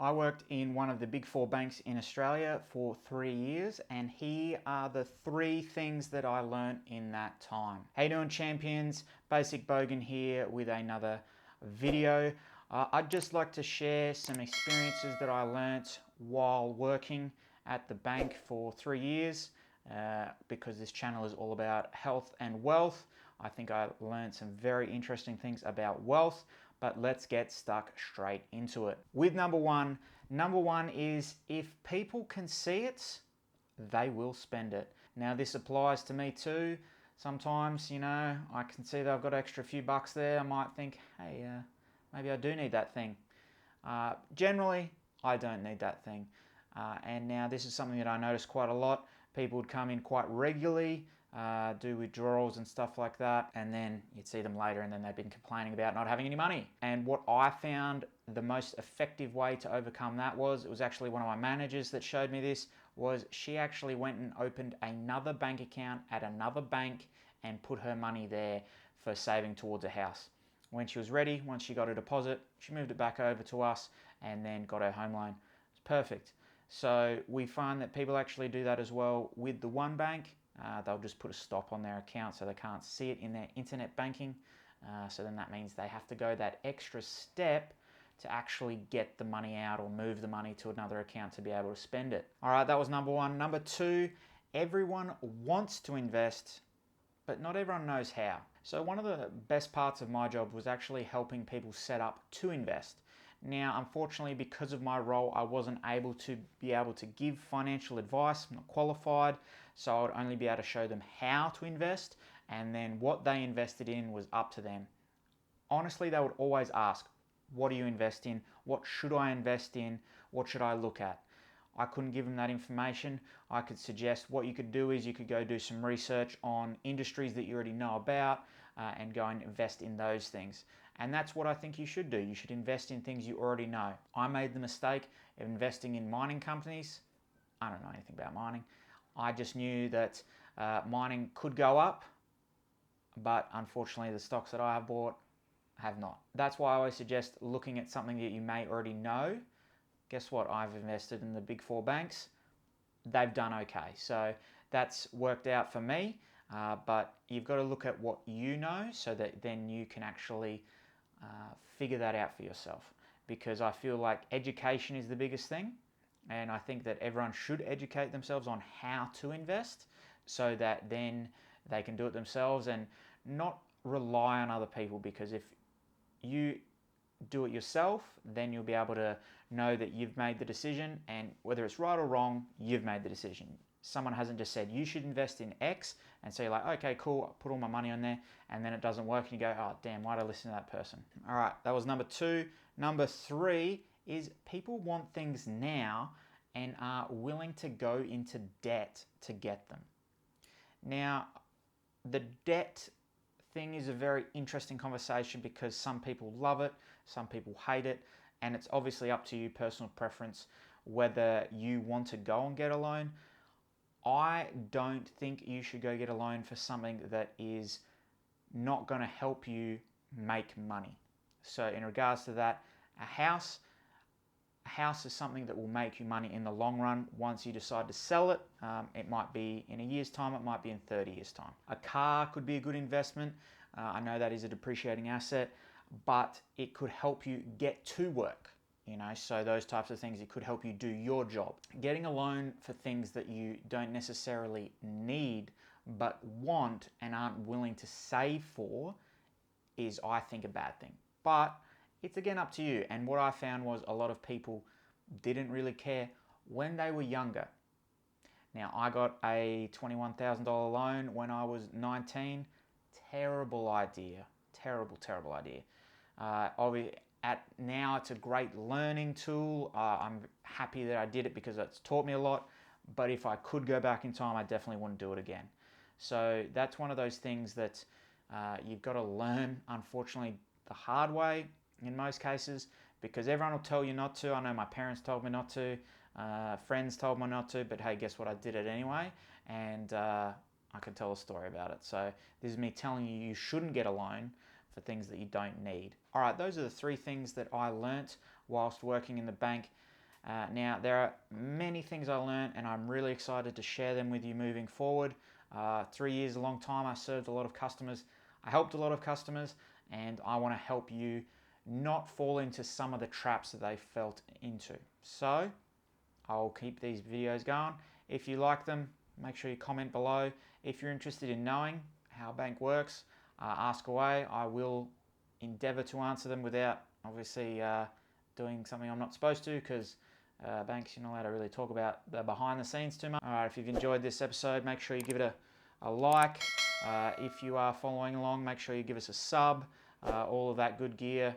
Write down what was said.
I worked in one of the big four banks in Australia for 3 years, and here are the 3 things that I learned in that time. How you doing, champions? Basic Bogan here with another video. I'd just like to share some experiences that I learnt while working at the bank for 3 years. Because this channel is all about health and wealth. I think I learned some very interesting things about wealth, but let's get stuck straight into it. With number one is if people can see it, they will spend it. Now this applies to me too. Sometimes, I can see that I've got extra few bucks there. I might think, hey, maybe I do need that thing. Generally, I don't need that thing. And now this is something that I notice quite a lot. People would come in quite regularly, do withdrawals and stuff like that, and then you'd see them later and then they've been complaining about not having any money. And what I found the most effective way to overcome that was, it was actually one of my managers that showed me this, was she actually went and opened another bank account at another bank and put her money there for saving towards a house. When she was ready, once she got a deposit, she moved it back over to us and then got her home loan. It's perfect. So we find that people actually do that as well with the one bank. They'll just put a stop on their account so they can't see it in their internet banking. So then that means they have to go that extra step to actually get the money out or move the money to another account to be able to spend it. All right, that was number one. Number two, everyone wants to invest, but not everyone knows how. So one of the best parts of my job was actually helping people set up to invest. Now, unfortunately, because of my role, I wasn't able to give financial advice. I'm not qualified, so I would only be able to show them how to invest, and then what they invested in was up to them. Honestly, they would always ask, what do you invest in? What should I invest in? What should I look at? I couldn't give them that information. I could suggest what you could do is you could go do some research on industries that you already know about and go and invest in those things. And that's what I think you should do. You should invest in things you already know. I made the mistake of investing in mining companies. I don't know anything about mining. I just knew that mining could go up, but unfortunately the stocks that I have bought have not. That's why I always suggest looking at something that you may already know. Guess what? I've invested in the big four banks. They've done okay. So that's worked out for me. But you've got to look at what you know so that then you can actually figure that out for yourself. Because I feel like education is the biggest thing. And I think that everyone should educate themselves on how to invest so that then they can do it themselves and not rely on other people. Because if you do it yourself, then you'll be able to know that you've made the decision, and whether it's right or wrong, you've made the decision. Someone hasn't just said you should invest in X, and so you're like, okay, cool, I'll put all my money on there, and then it doesn't work, and you go, oh damn, why did I listen to that person? All right, that was number two. Number three is people want things now and are willing to go into debt to get them. Now, the debt thing is a very interesting conversation because some people love it, some people hate it, and it's obviously up to you, personal preference, whether you want to go and get a loan. I don't think you should go get a loan for something that is not going to help you make money. So in regards to that, a house is something that will make you money in the long run once you decide to sell it. It might be in a year's time, it might be in 30 years' time. A car could be a good investment. I know that is a depreciating asset, but it could help you get to work. So those types of things, it could help you do your job. Getting a loan for things that you don't necessarily need but want and aren't willing to save for is, I think, a bad thing. But it's again up to you. And what I found was a lot of people didn't really care when they were younger. Now, I got a $21,000 loan when I was 19. Terrible idea. Terrible idea. Now it's a great learning tool. I'm happy that I did it because it's taught me a lot. But if I could go back in time, I definitely wouldn't do it again. So that's one of those things that you've got to learn, unfortunately, the hard way in most cases, because everyone will tell you not to. I know my parents told me not to, friends told me not to, but hey, guess what? I did it anyway, and I can tell a story about it. So this is me telling you shouldn't get a loan for things that you don't need. All right, those are the 3 things that I learnt whilst working in the bank. Now, there are many things I learned, and I'm really excited to share them with you moving forward. 3 years is a long time. I served a lot of customers. I helped a lot of customers, and I want to help you not fall into some of the traps that they felt into. So I'll keep these videos going. If you like them, make sure you comment below. If you're interested in knowing how a bank works, ask away. I will endeavour to answer them without obviously doing something I'm not supposed to, because banks, you're not allowed to really talk about the behind the scenes too much. Alright, if you've enjoyed this episode, make sure you give it a like. If you are following along, make sure you give us a sub. All of that good gear